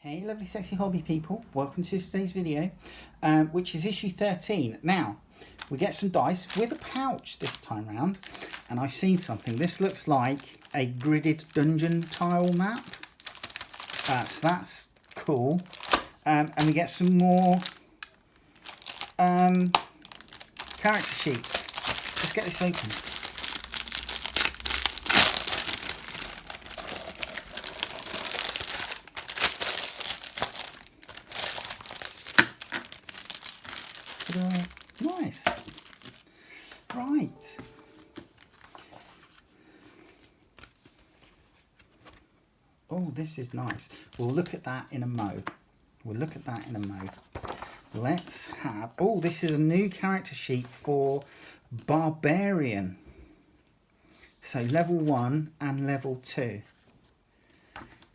Hey lovely sexy hobby people, welcome to today's video, which is issue 13. Now, we get some dice with a pouch this time round, and I've seen something. This looks like a gridded dungeon tile map, so that's cool. And we get some more character sheets. Let's get this open. Nice. Right. Oh, this is nice. We'll look at that in a mo. Let's have... Oh, this is a new character sheet for Barbarian. So level 1 and level 2.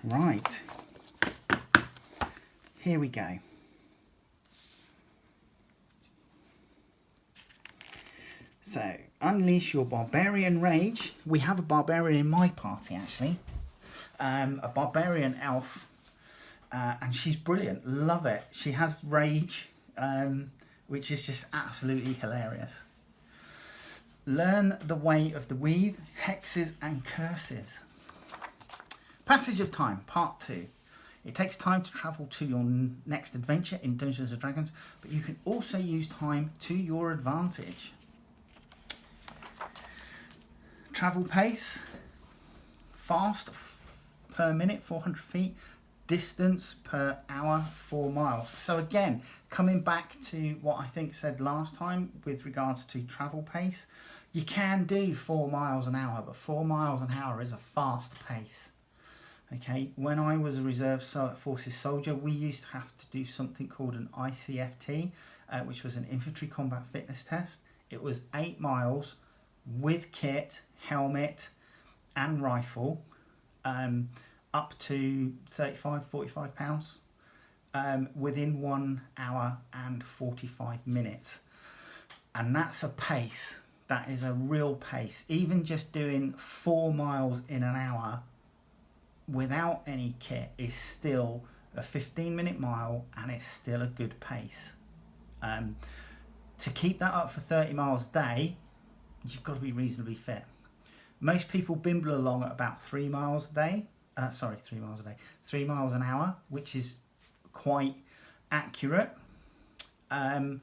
Right. Here we go. So, unleash your barbarian rage. We have a barbarian in my party, actually. A barbarian elf. And she's brilliant. Love it. She has rage, which is just absolutely hilarious. Learn the way of the weave, hexes and curses. Passage of Time, Part 2. It takes time to travel to your next adventure in Dungeons & Dragons, but you can also use time to your advantage. Travel pace, fast per minute 400 feet, distance per hour 4 miles. So again, coming back to what I think said last time with regards to travel pace, you can do 4 miles an hour, but 4 miles an hour is a fast pace. Okay, when I was a reserve forces soldier, we used to have to do something called an ICFT, which was an infantry combat fitness test. It was 8 miles with kit, helmet and rifle, up to 35-45 pounds, within 1 hour and 45 minutes. And that's a pace. That is a real pace. Even just doing 4 miles in an hour without any kit is still a 15-minute mile, and it's still a good pace. To keep that up for 30 miles a day, you've got to be reasonably fit. Most people bimble along at about 3 miles a day. 3 miles a day. 3 miles an hour, which is quite accurate. I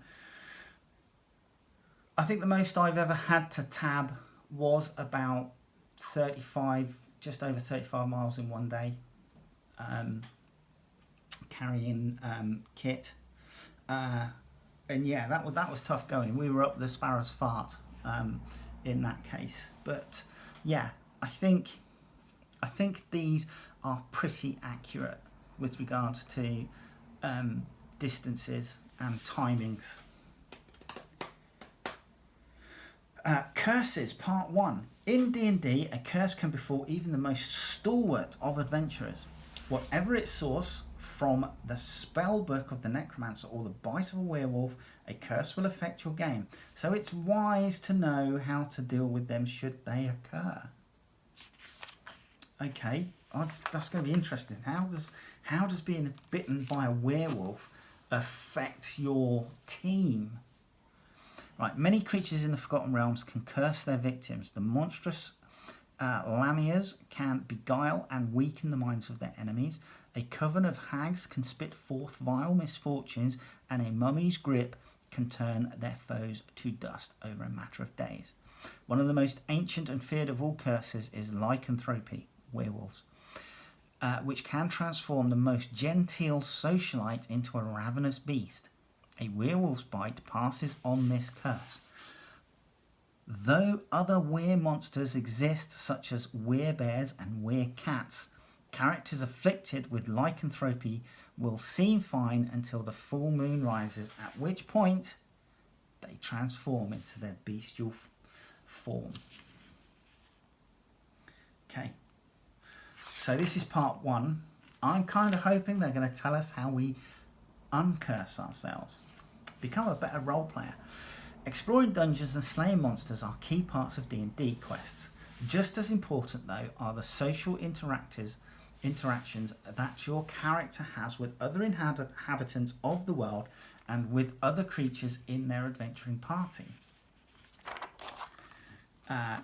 think the most I've ever had to tab was about 35, just over 35 miles in one day. Carrying kit. And yeah, that was tough going. We were up the Sparrow's Fart in that case. But yeah, I think these are pretty accurate with regards to distances and timings. Curses, Part 1. In D&D, a curse can befall even the most stalwart of adventurers. Whatever its source, from the spell book of the necromancer or the bite of a werewolf, a curse will affect your game. So it's wise to know how to deal with them should they occur. Okay, that's going to be interesting. How does being bitten by a werewolf affect your team? Right, many creatures in the Forgotten Realms can curse their victims. The monstrous lamias can beguile and weaken the minds of their enemies. A coven of hags can spit forth vile misfortunes, and a mummy's grip can turn their foes to dust over a matter of days. One of the most ancient and feared of all curses is lycanthropy, werewolves, which can transform the most genteel socialite into a ravenous beast. A werewolf's bite passes on this curse. Though other were monsters exist, such as werebears and werecats, characters afflicted with lycanthropy will seem fine until the full moon rises, at which point they transform into their bestial form. Okay, so this is part 1. I'm kind of hoping they're going to tell us how we uncurse ourselves, become a better role player. Exploring dungeons and slaying monsters are key parts of D&D quests. Just as important, though, are the social interactions that your character has with other inhabitants of the world and with other creatures in their adventuring party.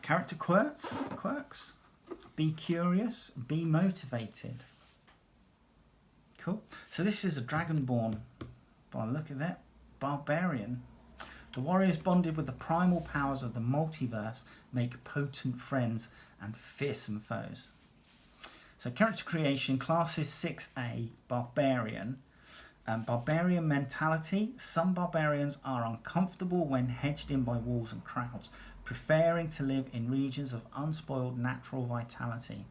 Character quirks. Be curious, be motivated. Cool. So this is a Dragonborn, by the look of it. Barbarian. The warriors bonded with the primal powers of the multiverse make potent friends and fearsome foes. So character creation, classes 6A, Barbarian. Barbarian mentality. Some barbarians are uncomfortable when hedged in by walls and crowds, preferring to live in regions of unspoiled natural vitality.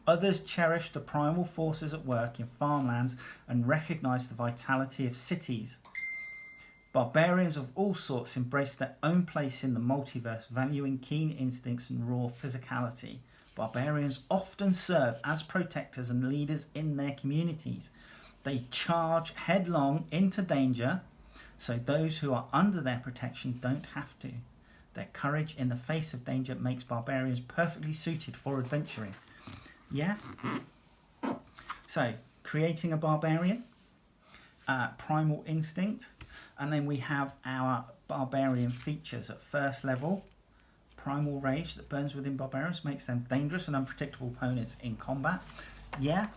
Others cherish the primal forces at work in farmlands and recognise the vitality of cities. Barbarians of all sorts embrace their own place in the multiverse, valuing keen instincts and raw physicality. Barbarians often serve as protectors and leaders in their communities. They charge headlong into danger, so those who are under their protection don't have to. Their courage in the face of danger makes barbarians perfectly suited for adventuring. Yeah? So, creating a barbarian, primal instinct, and then we have our barbarian features at first level. Primal rage that burns within barbarians makes them dangerous and unpredictable opponents in combat. Yeah?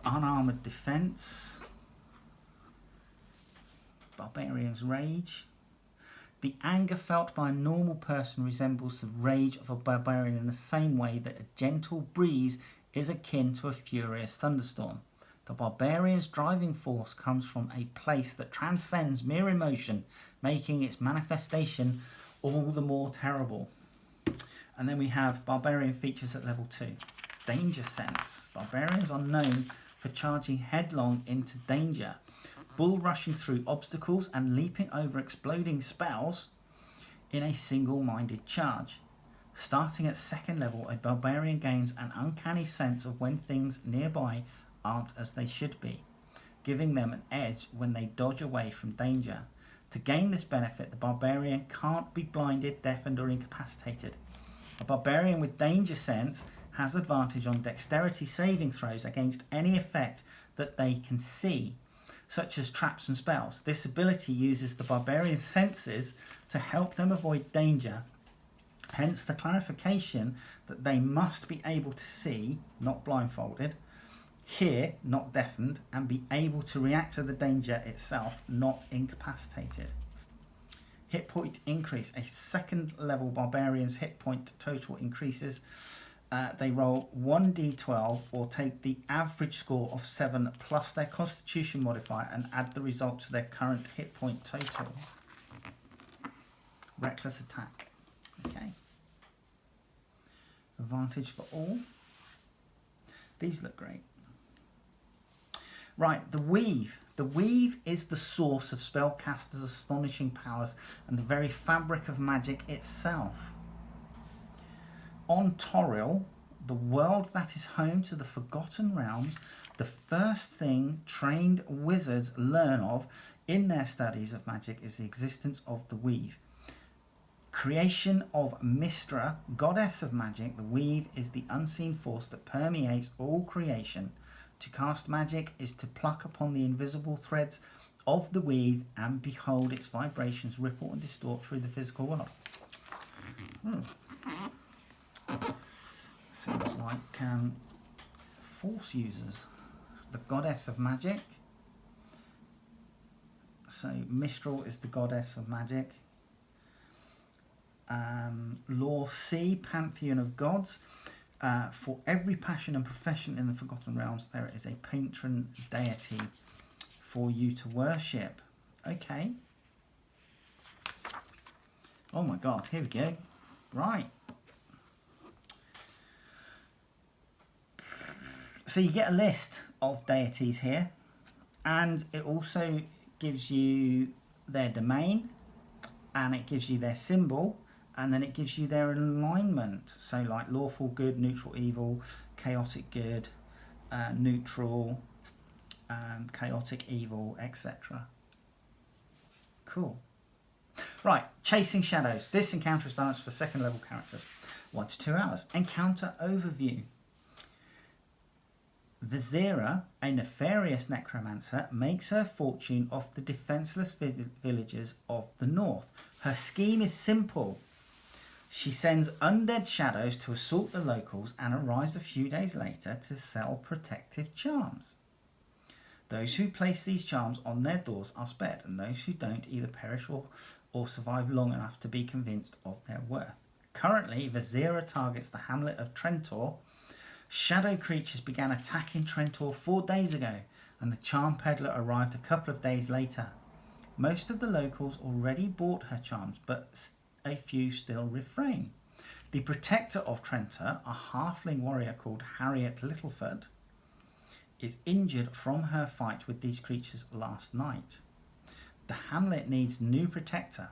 Unarmored defense. Barbarian's rage. The anger felt by a normal person resembles the rage of a barbarian in the same way that a gentle breeze is akin to a furious thunderstorm. The barbarian's driving force comes from a place that transcends mere emotion, making its manifestation all the more terrible. And then we have barbarian features at level 2. Danger sense. Barbarians are known for charging headlong into danger, bull rushing through obstacles and leaping over exploding spells in a single-minded charge. Starting at second level, a barbarian gains an uncanny sense of when things nearby aren't as they should be, giving them an edge when they dodge away from danger. To gain this benefit, the barbarian can't be blinded, deafened or incapacitated. A barbarian with danger sense has advantage on dexterity saving throws against any effect that they can see, such as traps and spells. This ability uses the barbarian's senses to help them avoid danger, hence the clarification that they must be able to see, not blindfolded, hear, not deafened, and be able to react to the danger itself, not incapacitated. Hit point increase. A second level barbarian's hit point total increases. They roll 1d12 or take the average score of 7 plus their constitution modifier and add the result to their current hit point total. Reckless attack. Okay. Advantage for all. These look great. Right, the weave. The weave is the source of spellcasters' astonishing powers and the very fabric of magic itself. On Toril, the world that is home to the Forgotten Realms, the first thing trained wizards learn of in their studies of magic is the existence of the weave. Creation of Mystra, goddess of magic, the weave is the unseen force that permeates all creation. To cast magic is to pluck upon the invisible threads of the weave and behold its vibrations ripple and distort through the physical world. Seems like force users. The goddess of magic. So Mistral is the goddess of magic. Law C, Pantheon of Gods. For every passion and profession in the Forgotten Realms, there is a patron deity for you to worship. Okay. Oh my god, here we go. Right. So you get a list of deities here, and it also gives you their domain, and it gives you their symbol, and then it gives you their alignment. So like lawful good, neutral evil, chaotic good, neutral, chaotic evil, etc. Cool. Right, Chasing Shadows. This encounter is balanced for second level characters. 1 to 2 hours. Encounter overview. Vizira, a nefarious necromancer, makes her fortune off the defenceless villagers of the north. Her scheme is simple. She sends undead shadows to assault the locals and arrives a few days later to sell protective charms. Those who place these charms on their doors are spared, and those who don't either perish or survive long enough to be convinced of their worth. Currently, Vizira targets the hamlet of Trentor. Shadow creatures began attacking Trentor 4 days ago, and the charm peddler arrived a couple of days later. Most of the locals already bought her charms, but a few still refrain. The protector of Trentor, a halfling warrior called Harriet Littlefoot, is injured from her fight with these creatures last night. The hamlet needs new protector.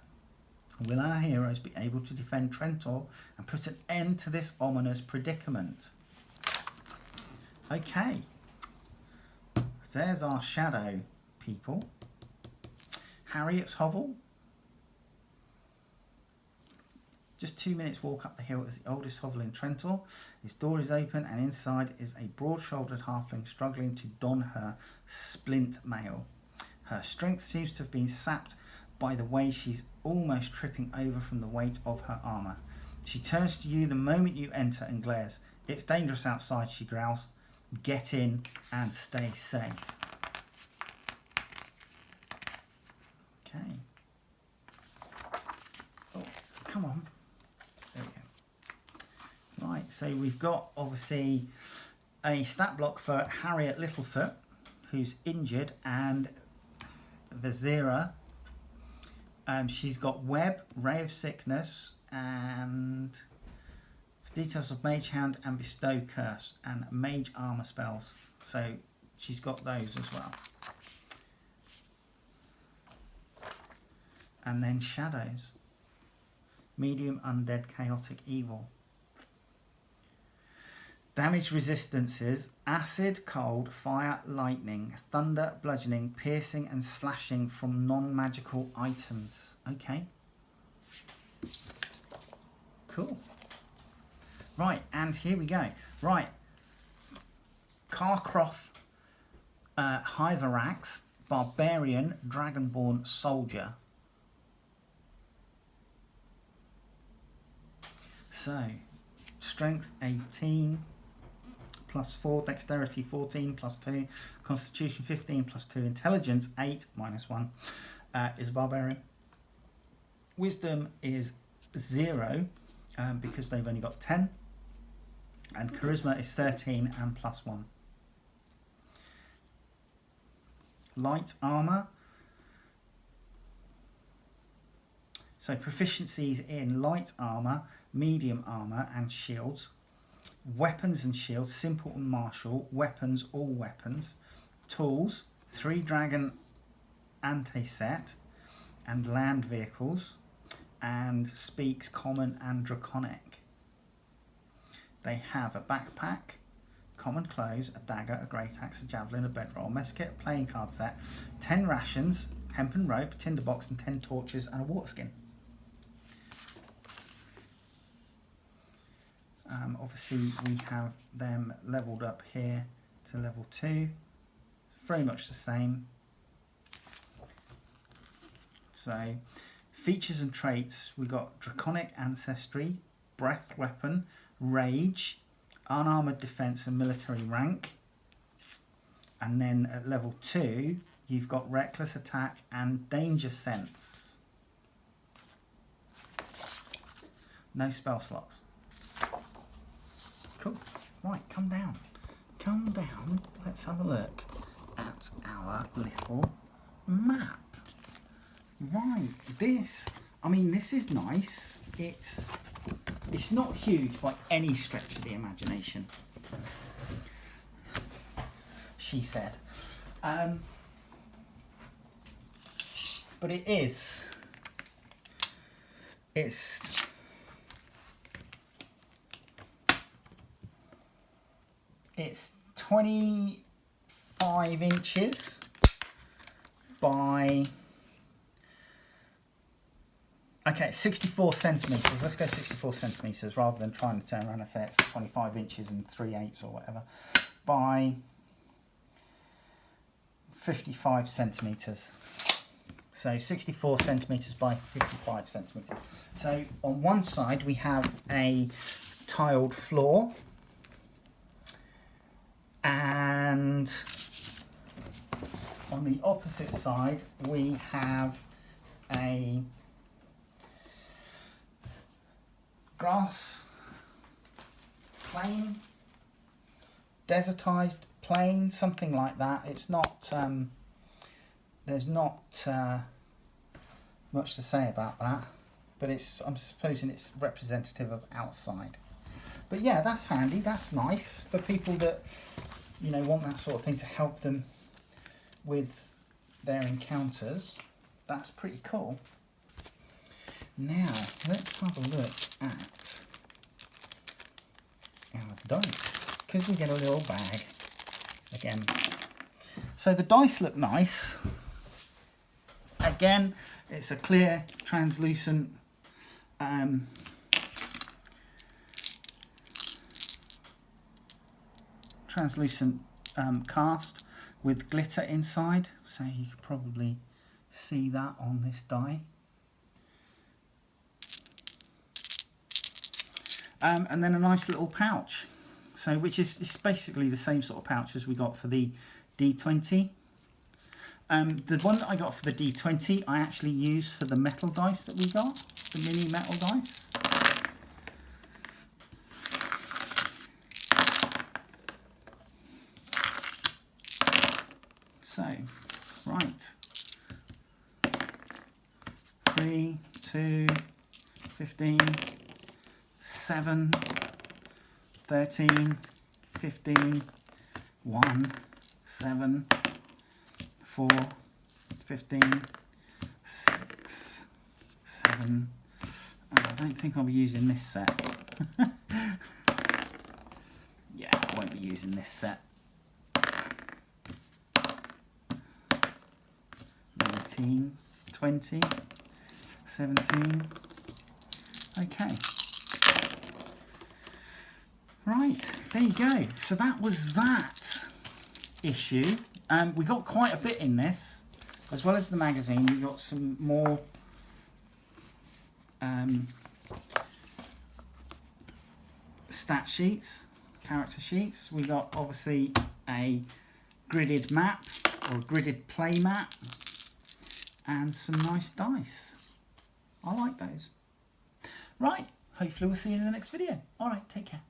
Will our heroes be able to defend Trentor and put an end to this ominous predicament? Okay, so there's our shadow people. Harriet's hovel. Just 2 minutes walk up the hill is the oldest hovel in Trentor. Its door is open and inside is a broad-shouldered halfling struggling to don her splint mail. Her strength seems to have been sapped by the way she's almost tripping over from the weight of her armour. She turns to you the moment you enter and glares. It's dangerous outside, she growls. Get in and stay safe. Okay. Oh, come on. There we go. Right, so we've got obviously a stat block for Harriet Littlefoot, who's injured, and Vizira. She's got Web, Ray of Sickness, and details of Mage Hound and Bestow Curse, and Mage Armor spells. So she's got those as well. And then Shadows. Medium, Undead, Chaotic, Evil. Damage resistances: Acid, Cold, Fire, Lightning, Thunder, Bludgeoning, Piercing and Slashing from non-magical items. Okay. Cool. Right, and here we go. Right. Carcroth, Hyverax, Barbarian, Dragonborn, Soldier. So, Strength 18, +4, Dexterity 14, +2, Constitution 15, +2, Intelligence 8, -1, is a Barbarian. Wisdom is 0, because they've only got 10. And Charisma is 13 and +1. Light Armour. So proficiencies in Light Armour, Medium Armour and Shields. Weapons and Shields, Simple and Martial. Weapons, all weapons. Tools, 3 Dragon Anti-Set and Land Vehicles. And Speaks Common and Draconic. They have a backpack, common clothes, a dagger, a great axe, a javelin, a bedroll, mess kit, a playing card set, 10 rations, hempen rope, tinderbox and 10 torches and a water skin. Obviously we have them leveled up here to level 2. Very much the same. So features and traits, we got Draconic Ancestry, Breath Weapon, Rage, Unarmoured Defense and Military Rank. And then at level 2 you've got Reckless Attack and Danger Sense. No spell slots. Cool. Right, come down. Come down. Let's have a look at our little map. Right, this is nice. It's not huge by any stretch of the imagination, she said. But it is. It's 25 inches by Okay, 64 centimetres. Let's go 64 centimetres rather than trying to turn around and say it's 25 inches and 3/8 or whatever. By 55 centimetres. So 64 centimetres by 55 centimetres. So on one side we have a tiled floor, and on the opposite side we have a grass plain, desertized plain, something like that. It's not there's not much to say about that, but I'm supposing it's representative of outside. But yeah, that's handy, that's nice for people that, you know, want that sort of thing to help them with their encounters. That's pretty cool. Now, let's have a look at our dice, because we get a little bag again. So the dice look nice. Again, it's a clear, translucent cast with glitter inside, so you can probably see that on this die. And then a nice little pouch, so which is basically the same sort of pouch as we got for the D20. The one that I got for the D20 I actually used for the metal dice that we got, the mini metal dice. So, right, 3, 2, 15, 7, 13, 15, 1, 7, 4, 15, 6, 7. I don't think I'll be using this set. Yeah, I won't be using this set. 19, 20, 17. Okay. Right, there you go. So that was that issue. We got quite a bit in this, as well as the magazine. We got some more stat sheets, character sheets. We got obviously a gridded map or gridded play map, and some nice dice. I like those. Right, hopefully we'll see you in the next video. All right, take care.